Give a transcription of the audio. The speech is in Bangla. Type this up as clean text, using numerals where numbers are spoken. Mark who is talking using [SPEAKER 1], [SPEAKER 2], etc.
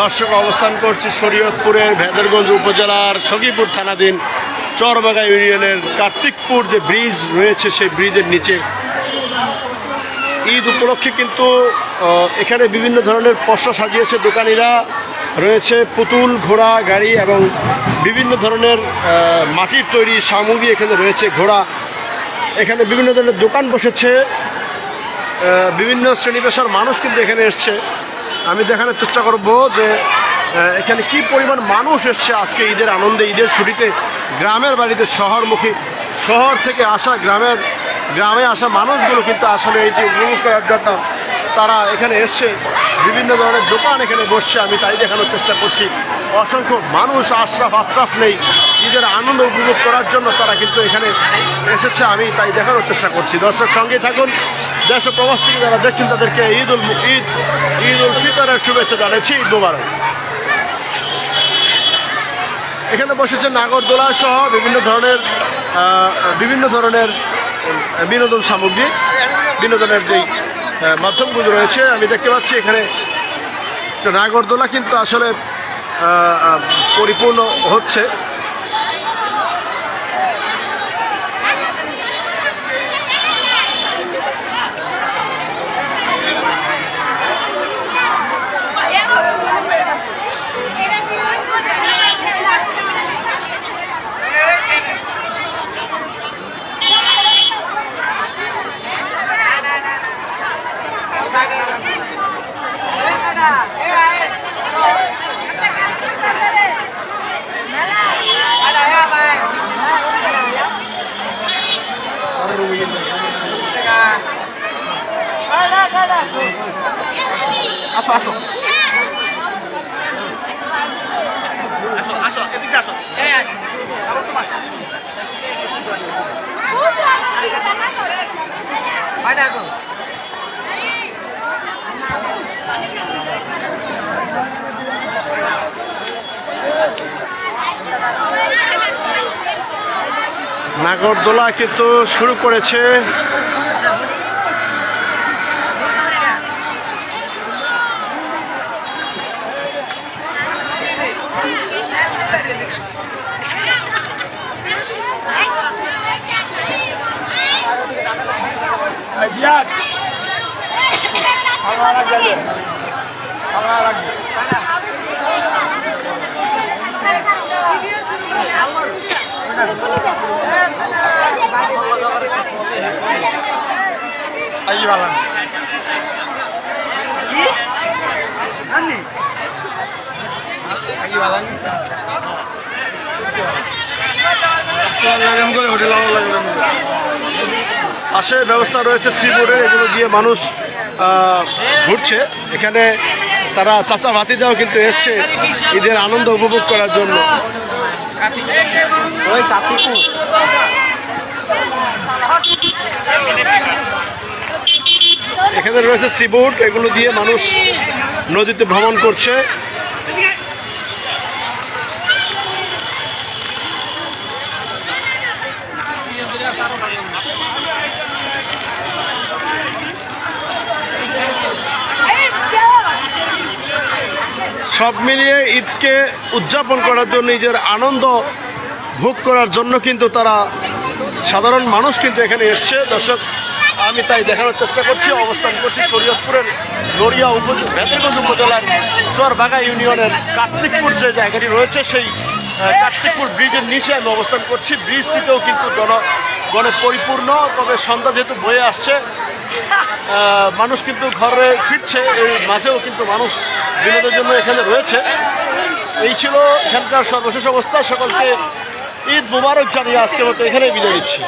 [SPEAKER 1] দর্শক অবস্থান করছি শরীয়তপুরের ভেদরগঞ্জ উপজেলার সখীপুর থানাধীন চরবাগা ইউনিয়নের কার্তিকপুর যে ব্রিজ রয়েছে সেই ব্রিজের নিচে ঈদ উপলক্ষে কিন্তু এখানে বিভিন্ন ধরনের পসরা সাজিয়েছে দোকানিরা। রয়েছে পুতুল, ঘোড়া, গাড়ি এবং বিভিন্ন ধরনের মাটির তৈরি সামগ্রী এখানে রয়েছে, ঘোড়া। এখানে বিভিন্ন ধরনের দোকান বসেছে, বিভিন্ন শ্রেণী পেশার মানুষ কিন্তু এখানে এসছে। আমি দেখানোর চেষ্টা করব যে এখানে কি পরিমাণ মানুষ এসছে আজকে ঈদের আনন্দে, ঈদের ছুটিতে গ্রামের বাড়িতে শহরমুখী, শহর থেকে আসা গ্রামে আসা মানুষগুলো কিন্তু আসলে এই যে উপভোগ করার জন্য তারা এখানে এসছে। বিভিন্ন ধরনের দোকান এখানে বসছে, আমি তাই দেখানোর চেষ্টা করছি। অসংখ্য মানুষ আত্রাফ নেই, ঈদের আনন্দ উপভোগ করার জন্য তারা কিন্তু এখানে এসেছে, আমি তাই দেখানোর চেষ্টা করছি। দর্শক সঙ্গে থাকুন। দেশ ও প্রবাস থেকে যারা দেখছেন তাদেরকে ঈদ উল ফিতরের শুভেচ্ছা জানাচ্ছি। ঈদ মোবারক। এখানে বসেছে নাগরদোলা সহ বিভিন্ন ধরনের বিনোদন সামগ্রী, বিনোদনের যেই মাধ্যমগুলো রয়েছে। আমি দেখতে পাচ্ছি এখানে নাগরদোলা কিন্তু আসলে পরিপূর্ণ হচ্ছে। আসো আসো আসো আসো এদিকে আসো। নাগরদোলা কিন্তু শুরু করেছে। পাশে ব্যবস্থা রয়েছে সিবোর্ডের, এগুলো দিয়ে মানুষ ঘুরছে। এখানে তারা চাচা ভাতিজাও কিন্তু এসছে ঈদের আনন্দ উপভোগ করার জন্য। এখানে রয়েছে সিবোর্ড, এগুলো দিয়ে মানুষ নদীতে ভ্রমণ করছে। সব মিলিয়ে ঈদকে উদযাপন করার জন্য, ঈদের আনন্দ ভোগ করার জন্য কিন্তু তারা সাধারণ মানুষ কিন্তু এখানে এসছে। দর্শক আমি তাই দেখানোর চেষ্টা করছি। অবস্থান করছি শরীয়তপুরের ভেদরগঞ্জ উপজেলার চরবাগা ইউনিয়নের কার্তিকপুর যে জায়গাটি রয়েছে সেই কার্তিকপুর ব্রিজের নিচে আমি অবস্থান করছি। ব্রিজটিতেও কিন্তু গণে পরিপূর্ণ, তবে সন্ধ্যা যেহেতু বয়ে আসছে মানুষ কিন্তু ঘরে ফিরছে, এই মাঝেও কিন্তু মানুষ বিনোদনের জন্য এখানে রয়েছে। এই ছিল এখানকার সর্বশেষ অবস্থা। সকলকে ঈদ মোবারক জানিয়ে আজকের মতো এখানেই বিদায় দিচ্ছি।